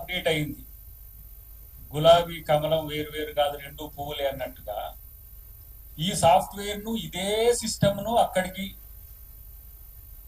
Update అయింది. గులాబీ కమలం వేరు వేరు కాదు, రెండు పువ్వులే అన్నట్టుగా ఈ సాఫ్ట్వేర్ ను ఇదే సిస్టమ్ ను అక్కడికి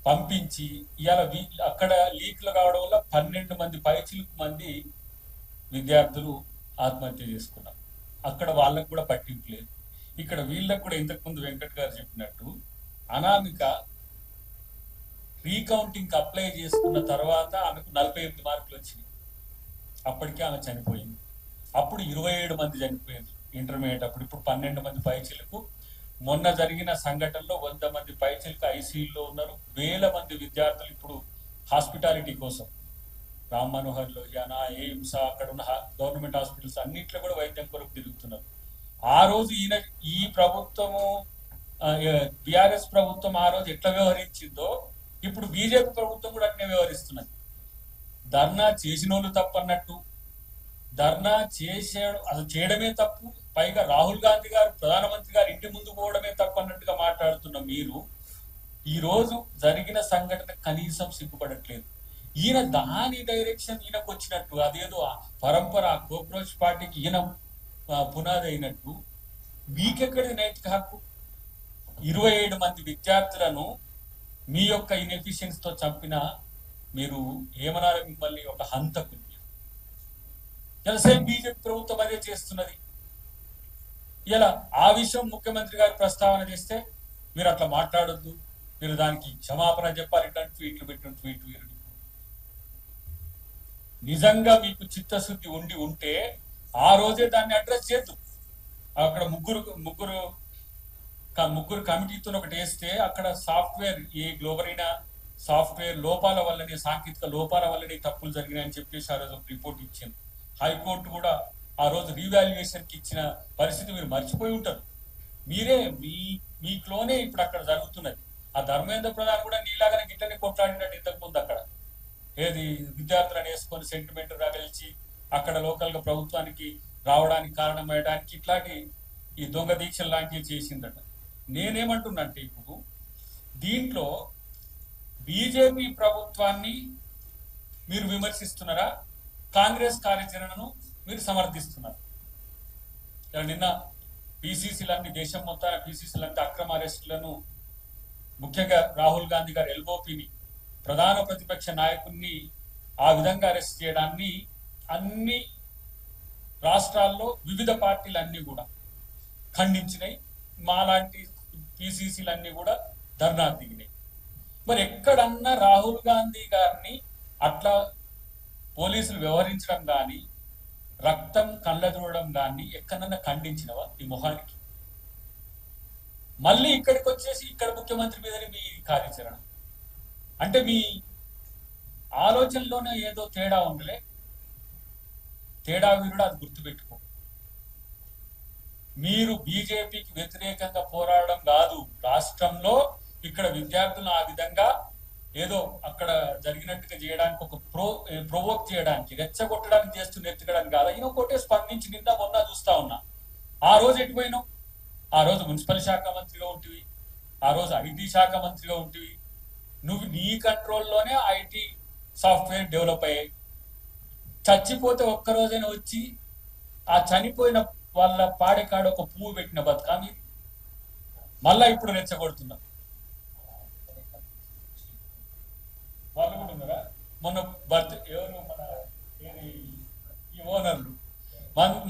పంపించి ఇవాళ అక్కడ లీక్లు కావడం వల్ల 12 మంది పైచిలుకు మంది విద్యార్థులు ఆత్మహత్య చేసుకున్నారు. అక్కడ వాళ్ళకు కూడా పట్టింపు లేదు. ఇక్కడ వీళ్ళకు కూడా ఇంతకుముందు వెంకట్ గారు చెప్పినట్టు అనామిక రీకౌంటింగ్ అప్లై చేసుకున్న తర్వాత ఆమెకు 48 మార్కులు వచ్చినాయి. అప్పటికే ఆమె చనిపోయింది. అప్పుడు 27 మంది చనిపోయింది ఇంటర్మీడియట్ అప్పుడు. ఇప్పుడు 12 మంది పైచిలకు. మొన్న జరిగిన సంఘటనలో 100 మంది పైచిలకు ఐసీయూలో ఉన్నారు. వేల మంది విద్యార్థులు ఇప్పుడు హాస్పిటాలిటీ కోసం రామ్ మనోహర్ లోహియానా, ఎయిమ్స్, అక్కడ ఉన్న గవర్నమెంట్ హాస్పిటల్స్ అన్నింటిలో కూడా వైద్యం కొరకు తిరుగుతున్నారు. ఆ రోజు ఈ ప్రభుత్వము బిఆర్ఎస్ ప్రభుత్వం ఆ రోజు ఎట్లా వ్యవహరించిందో ఇప్పుడు బీజేపీ ప్రభుత్వం కూడా అట్నే వ్యవహరిస్తున్నది. ధర్నా చేసిన వాళ్ళు తప్పన్నట్టు, ధర్నా అసలు చేయడమే తప్పు, పైగా రాహుల్ గాంధీ గారు ప్రధానమంత్రి గారు ఇంటి ముందు పోవడమే తప్పు అన్నట్టుగా మాట్లాడుతున్న మీరు ఈ రోజు జరిగిన సంఘటన కనీసం సిగ్గుపడట్లేదు. ఈయన దాని డైరెక్షన్ ఈయనకు వచ్చినట్టు, అదేదో పరంపర కోక్రోచ్ పార్టీకి ఈయన పునాది అయినట్టు మీకెక్కడి నైతిక హక్కు? 27 మంది విద్యార్థులను మీ యొక్క ఇన్ఎఫిషియన్స్ తో చంపిన మీరు ఏమనాలి? మిమ్మల్ని ఒక హంతకులు. సేమ్ బీజేపీ ప్రభుత్వం అదే చేస్తున్నది. ఇలా ఆ విషయం ముఖ్యమంత్రి గారు ప్రస్తావన చేస్తే మీరు అట్లా మాట్లాడొద్దు, మీరు దానికి క్షమాపణ చెప్పాలి, ఇట్లాంటి ట్వీట్లు పెట్టిన ట్వీట్ వీరు. నిజంగా మీకు చిత్తశుద్ధి ఉంటే ఆ రోజే దాన్ని అడ్రస్ చేద్దు. అక్కడ ముగ్గురు కమిటీతో ఒకటి వేస్తే అక్కడ సాఫ్ట్వేర్ ఈ గ్లోబరైన సాఫ్ట్వేర్ లోపాల వల్లనే, సాంకేతిక లోపాల వల్లనే తప్పులు జరిగినాయని చెప్పేసి ఆ రోజు రిపోర్ట్ ఇచ్చింది. హైకోర్టు కూడా ఆ రోజు రీవాల్యుయేషన్ కి ఇచ్చిన పరిస్థితి మీరు మర్చిపోయి ఉంటారు. మీరే మీలోనే ఇప్పుడు అక్కడ జరుగుతున్నది. ఆ ధర్మేంద్ర ప్రధాన్ కూడా నీలాగానే గిట్టని కొట్లాడినట్టు ఇంతకు ముందు అక్కడ ఏది విద్యార్థులను వేసుకొని సెంటిమెంట్ రగిల్చి అక్కడ లోకల్ గా ప్రభుత్వానికి రావడానికి కారణమయ్యడానికి ఇట్లాంటి ఈ దొంగ దీక్షలు లాంటివి చేసిందట. నేనేమంటున్నంటే ఇప్పుడు దీంట్లో బీజేపీ ప్రభుత్వాన్ని మీరు విమర్శిస్తున్నారా, కాంగ్రెస్ కార్యాచరణను మీరు సమర్థిస్తున్నారు? నిన్న పిసిసిలన్నీ దేశం మొత్తాన పిసిసిలంతా అక్రమ అరెస్టులను, ముఖ్యంగా రాహుల్ గాంధీ గారు ఎల్ఓపిని ప్రధాన ప్రతిపక్ష నాయకుడిని ఆ విధంగా అరెస్ట్ చేయడాన్ని అన్ని రాష్ట్రాల్లో వివిధ పార్టీలన్నీ కూడా ఖండించినాయి. మాలాంటి పిసిసిలన్నీ కూడా ధర్నా దిగినాయి. మరి ఎక్కడన్నా రాహుల్ గాంధీ గారిని అట్లా పోలీసులు వ్యవహరించడం కానీ, రక్తం కళ్ళ చూడడం కానీ ఎక్కడన్నా ఖండించినవా ఈ మొహానికి? మళ్ళీ ఇక్కడికి వచ్చేసి ఇక్కడ ముఖ్యమంత్రి మీదనే మీ కార్యాచరణ అంటే మీ ఆలోచనలోనే ఏదో తేడా ఉండలే. తేడా వీరుడు అది గుర్తుపెట్టుకో. మీరు బీజేపీకి వ్యతిరేకంగా పోరాడడం కాదు, రాష్ట్రంలో ఇక్కడ విద్యార్థులను ఆ విధంగా ఏదో అక్కడ జరిగినట్టుగా చేయడానికి ఒక ప్రొవోక్ చేయడానికి, రెచ్చగొట్టడానికి చేస్తున్న ఎత్తుకడానికి కాదు. ఈయన ఒకటే స్పందించి నిన్న మొన్న చూస్తా ఉన్నా. ఆ రోజు ఎటుపోయినావు? ఆ రోజు మున్సిపల్ శాఖ మంత్రిగా ఉంటివి, ఆ రోజు ఐటీ శాఖ మంత్రిగా ఉంటివి. నువ్వు నీ కంట్రోల్లోనే ఐటీ సాఫ్ట్వేర్ డెవలప్ అయ్యాయి. చచ్చిపోతే ఒక్కరోజైనా వచ్చి ఆ చనిపోయిన వాళ్ళ పాడెకాడ ఒక పువ్వు పెట్టిన బతుకా మీరు? మళ్ళా ఇప్పుడు రెచ్చగొడుతున్నా వాళ్ళు కూడా ఉన్నారా? మొన్న ఎవరు మన ఈ ఓనర్లు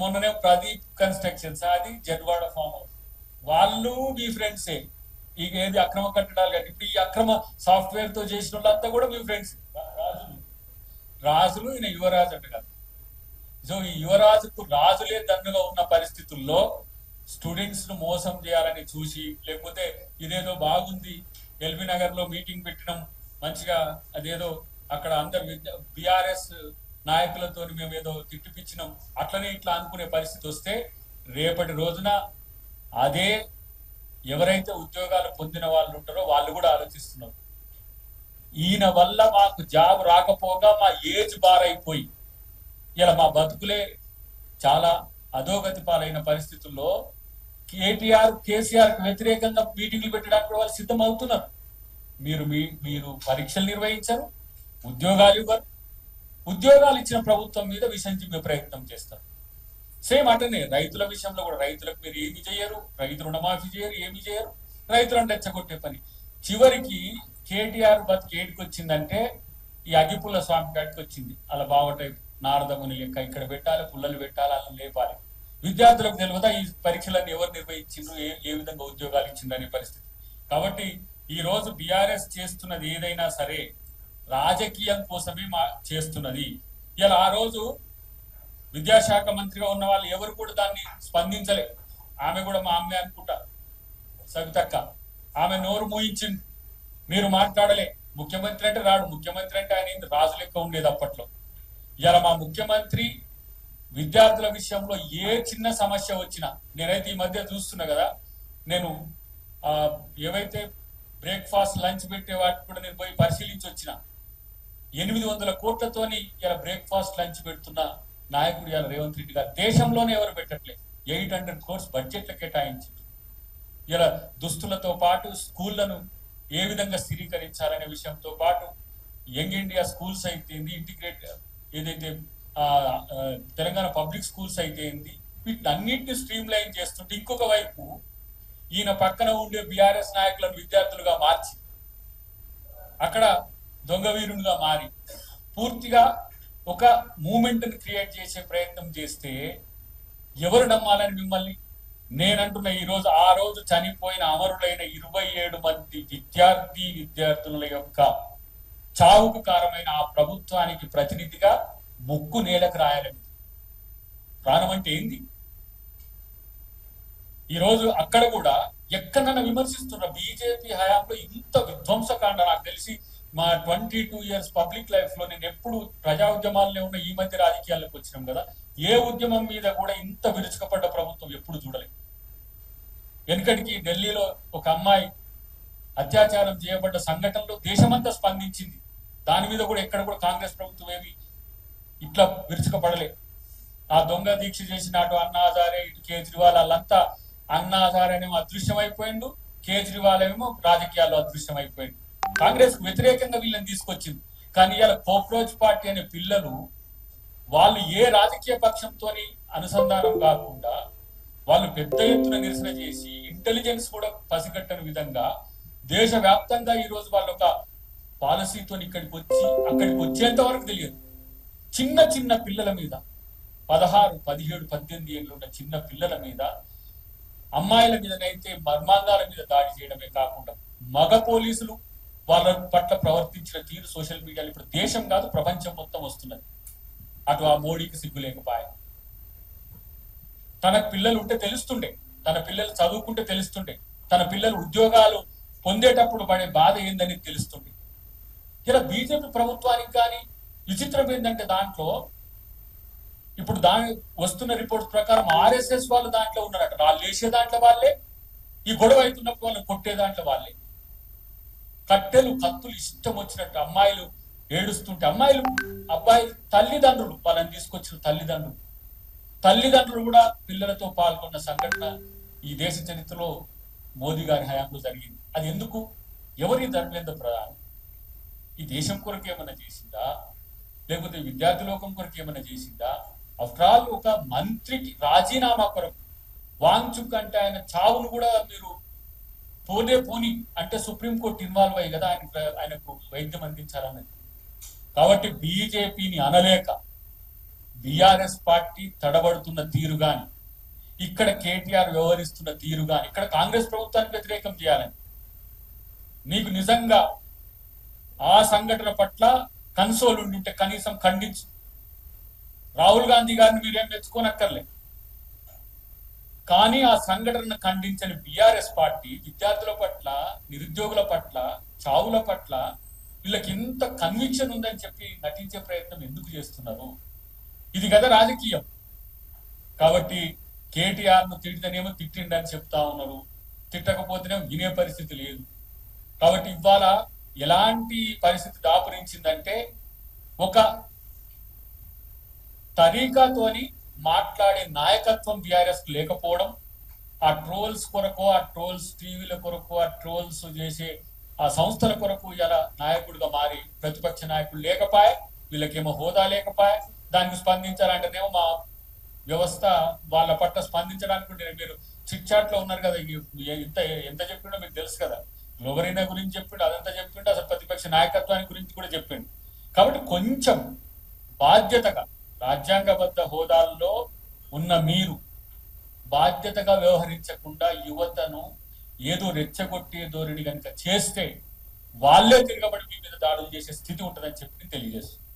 మొన్ననే ప్రదీప్ కన్స్ట్రక్షన్స్, అది జడ్వాడ ఫామ్ హౌస్, వాళ్ళు మీ ఫ్రెండ్సే. ఇక ఏది అక్రమ కట్టడాలు కానీ ఇప్పుడు ఈ అక్రమ సాఫ్ట్వేర్ తో చేసిన వాళ్ళంతా కూడా మీ ఫ్రెండ్స్. రాజులు ఈయన యువరాజు అంట కదా. సో ఈ యువరాజుకు రాజులే దండుగా ఉన్న పరిస్థితుల్లో స్టూడెంట్స్ ను మోసం చేయాలని చూసి, లేకపోతే ఇదేదో బాగుంది ఎల్బీ నగర్ లో మీటింగ్ పెట్టినాం మంచిగా, అదేదో అక్కడ అందరు బిఆర్ఎస్ నాయకులతో మేము ఏదో తిట్టిపిచ్చినాం అట్లనే ఇట్లా అనుకునే పరిస్థితి వస్తే రేపటి రోజున అదే ఎవరైతే ఉద్యోగాలు పొందిన వాళ్ళు ఉంటారో వాళ్ళు కూడా ఆలోచిస్తున్నారు, ఈయన వల్ల మాకు జాబ్ రాకపోగా మా ఏజ్ బార్ అయిపోయి ఇలా మా చాలా అధోగతి పాలైన పరిస్థితుల్లో కేసీఆర్ కు వ్యతిరేకంగా మీటింగ్లు పెట్టడానికి వాళ్ళు సిద్ధం అవుతున్నారు. మీరు పరీక్షలు నిర్వహించరు, ఉద్యోగాలు ఇవ్వరు, ఉద్యోగాలు ఇచ్చిన ప్రభుత్వం మీద విషం చిమ్మే ప్రయత్నం చేస్తారు. సేమ్ అటనే రైతుల విషయంలో కూడా రైతులకు మీరు ఏమి చేయరు, రైతు రుణమాఫీ చేయరు, ఏమి చేయరు, రైతులను రెచ్చగొట్టే పని. చివరికి కేటీఆర్ బతికి ఏడికి వచ్చిందంటే ఈ అగిపుల్ల స్వామి కాడికి వచ్చింది. అలా బావటై నారదముని లెక్క ఇక్కడ పెట్టాలి, పుల్లలు పెట్టాలి, అలా లేపాలి. విద్యార్థులకు తెలియదా ఈ పరీక్షలను ఎవరు నిర్వహించిండ్రు, ఏ విధంగా ఉద్యోగాలు ఇచ్చిండ్రు అనే పరిస్థితి. కాబట్టి ఈ రోజు బీఆర్ఎస్ చేస్తున్నది ఏదైనా సరే రాజకీయం కోసమే చేస్తున్నది. ఇలా ఆ రోజు విద్యాశాఖ మంత్రిగా ఉన్న వాళ్ళు ఎవరు కూడా దాన్ని స్పందించలే. ఆమె కూడా మా అమ్మే అనుకుంటా సవితక్క, ఆమె నోరు మూయించింది, మీరు మాట్లాడలే. ముఖ్యమంత్రి అంటే రాడు, ముఖ్యమంత్రి అంటే ఆయన రాజు లెక్క ఉండేది అప్పట్లో. ఇలా మా ముఖ్యమంత్రి విద్యార్థుల విషయంలో ఏ చిన్న సమస్య వచ్చినా, నేనైతే ఈ మధ్య చూస్తున్నా కదా, నేను ఏవైతే బ్రేక్ఫాస్ట్ లంచ్ పెట్టే వాటికి కూడా నేను పోయి పరిశీలించి వచ్చిన. 800 కోట్లతోని ఇలా బ్రేక్ఫాస్ట్ లంచ్ పెడుతున్న నాయకుడు ఇలా రేవంత్ రెడ్డి గారు. దేశంలోనే ఎవరు పెట్టట్లేదు. 800 crores బడ్జెట్లు కేటాయించారు. ఇలా దుస్తులతో పాటు స్కూళ్లను ఏ విధంగా స్థిరీకరించాలనే విషయంతో పాటు యంగ్ ఇండియా స్కూల్స్ అయితే ఇంటిగ్రేట్ ఏదైతే తెలంగాణ పబ్లిక్ స్కూల్స్ అయితే వీటినన్నింటినీ స్ట్రీమ్ లైన్ చేస్తుంటే, ఇంకొక వైపు ఈయన పక్కన ఉండే బీఆర్ఎస్ నాయకులను విద్యార్థులుగా మార్చి అక్కడ దొంగవీరునిగా మారి పూర్తిగా ఒక మూమెంట్ ని క్రియేట్ చేసే ప్రయత్నం చేస్తే ఎవరు నమ్మాలని మిమ్మల్ని? నేనంటున్న ఈ రోజు ఆ రోజు చనిపోయిన అమరులైన 27 మంది విద్యార్థుల యొక్క చావుకు కారణమైన ఆ ప్రభుత్వానికి ప్రతినిధిగా ముక్కు నేలకు రాయాలని. ప్రాణం అంటే ఏంది? ఈ రోజు అక్కడ కూడా ఎక్కడన్నా విమర్శిస్తున్న బీజేపీ హయాంలో ఇంత విధ్వంసకాండ నాకు తెలిసి మా 22 years పబ్లిక్ లైఫ్ లో నేను ఎప్పుడు ప్రజా ఉద్యమాలనే ఉన్న ఈ మధ్య రాజకీయాల్లోకి వచ్చినాం కదా, ఏ ఉద్యమం మీద కూడా ఇంత విరుచుకపడ్డ ప్రభుత్వం ఎప్పుడు చూడలేదు. వెనుకటికి ఢిల్లీలో ఒక అమ్మాయి అత్యాచారం చేయబడ్డ సంఘటనలో దేశమంతా స్పందించింది. దాని మీద కూడా ఎక్కడ కూడా కాంగ్రెస్ ప్రభుత్వం ఏమి ఇట్లా విరుచుకపడలే. ఆ దొంగ దీక్ష చేసిన అటు అన్నా హజారే ఇటు కేజ్రీవాల్ వాళ్ళంతా అన్నా హజారే ఏమో అదృశ్యమైపోయిండు, కేజ్రీవాల్ ఏమో రాజకీయాల్లో అదృశ్యమైపోయింది. కాంగ్రెస్ కు వ్యతిరేకంగా వీళ్ళని తీసుకొచ్చింది. కానీ ఇలా కోక్రోచ్ పార్టీ అనే పిల్లలు వాళ్ళు ఏ రాజకీయ పక్షంతో అనుసంధానం కాకుండా వాళ్ళు పెద్ద ఎత్తున నిరసన చేసి ఇంటెలిజెన్స్ కూడా పసిగట్టని విధంగా దేశవ్యాప్తంగా ఈ రోజు వాళ్ళు ఒక పాలసీతో ఇక్కడికి వచ్చి అక్కడికి వచ్చేంత వరకు తెలియదు. చిన్న చిన్న పిల్లల మీద 16, 17, 18 ఏళ్ళు ఉన్న చిన్న పిల్లల మీద, అమ్మాయిల మీదనైతే మర్మాంగాల మీద దాడి చేయడమే కాకుండా మగ పోలీసులు వాళ్ళ పట్ల ప్రవర్తించిన తీరు సోషల్ మీడియాలో ఇప్పుడు దేశం కాదు ప్రపంచం మొత్తం వస్తున్నది. అటు ఆ మోడీకి సిగ్గు లేకపోయా. తన పిల్లలు ఉంటే తెలుస్తుండే, తన పిల్లలు చదువుకుంటే తెలుస్తుండే, తన పిల్లలు ఉద్యోగాలు పొందేటప్పుడు పడే బాధ ఏందని తెలుస్తుండే. ఇలా బీజేపీ ప్రభుత్వానికి కానీ విచిత్రం ఏంటంటే దాంట్లో ఇప్పుడు వస్తున్న రిపోర్ట్స్ ప్రకారం ఆర్ఎస్ఎస్ వాళ్ళు దాంట్లో ఉన్నారట. వాళ్ళు వేసే దాంట్లో వాళ్ళే, ఈ గొడవ అవుతున్నప్పుడు వాళ్ళని కొట్టే దాంట్లో వాళ్ళే. కట్టెలు కత్తులు ఇష్టం వచ్చినట్టు అమ్మాయిలు ఏడుస్తుంటే, అబ్బాయి తల్లిదండ్రులు వాళ్ళని తీసుకొచ్చిన తల్లిదండ్రులు కూడా పిల్లలతో పాల్గొన్న సంఘటన ఈ దేశ చరిత్రలో మోదీ గారి హయాంలో జరిగింది. అది ఎందుకు? ఎవరి ధర్మేంద్ర ప్రధాని ఈ దేశం కొరకు ఏమైనా చేసిందా, లేకపోతే విద్యార్థి లోకం కొరకు ఏమైనా చేసిందా? ఆఫ్టర్ ఆల్ ఒక మంత్రికి రాజీనామా కొరకు వాంగ్చుక్ అంటే ఆయన చావును కూడా మీరు పోని అంటే సుప్రీంకోర్టు ఇన్వాల్వ్ అయ్యి కదా ఆయనకు వైద్యం అందించాలన్నది. కాబట్టి బీజేపీని అనలేక బీఆర్ఎస్ పార్టీ తడబడుతున్న తీరు గాని, ఇక్కడ కేటీఆర్ వ్యవహరిస్తున్న తీరు గాని, ఇక్కడ కాంగ్రెస్ ప్రభుత్వానికి వ్యతిరేకం చేయాలని నీకు నిజంగా ఆ సంఘటన పట్ల కన్సోల్ ఉంటే కనీసం ఖండించు. రాహుల్ గాంధీ గారిని మీరేం మెచ్చుకోనక్కర్లే, కానీ ఆ సంఘటనను ఖండించని బీఆర్ఎస్ పార్టీ విద్యార్థుల పట్ల, నిరుద్యోగుల పట్ల, చావుల పట్ల వీళ్ళకి ఎంత కన్విక్షన్ ఉందని చెప్పి నటించే ప్రయత్నం ఎందుకు చేస్తున్నారు? ఇది కదా రాజకీయం. కాబట్టి కేటీఆర్ ను తిడితేనేమో తిట్టిండని చెప్తా ఉన్నారు, తిట్టకపోతేనేమో వినే పరిస్థితి లేదు. కాబట్టి ఇవాళ ఎలాంటి పరిస్థితి దాపురించిందంటే ఒక తరీకాతోని మాట్లాడే నాయకత్వం బీఆర్ఎస్ లేకపోవడం, ఆ ట్రోల్స్ కొరకు, ఆ ట్రోల్స్ టీవీల కొరకు, ఆ ట్రోల్స్ చేసే ఆ సంస్థల కొరకు ఇలా నాయకుడిగా మారి ప్రతిపక్ష నాయకుడు లేకపోయా. వీళ్ళకేమో హోదా లేకపోయా, దానికి స్పందించాలంటేనేమో మా వ్యవస్థ వాళ్ళ పట్ల స్పందించడానికి మీరు చిట్ చాట్ లో ఉన్నారు కదా, ఎంత ఎంత చెప్పిండో మీకు తెలుసు కదా. గ్లోబరీనా గురించి చెప్పిండు, అదంతా చెప్పిండు, అసలు ప్రతిపక్ష నాయకత్వానికి గురించి కూడా చెప్పిండు. కాబట్టి కొంచెం బాధ్యతగా రాజ్యాంగబద్ధ హోదాల్లో ఉన్న మీరు బాధ్యతగా వ్యవహరించకుండా యువతను ఏదో రెచ్చగొట్టే ధోరణి కనుక చేస్తే వాళ్ళే తిరగబడి మీ మీద దాడులు చేసే స్థితి ఉంటుందని చెప్పి తెలియజేస్తుంది.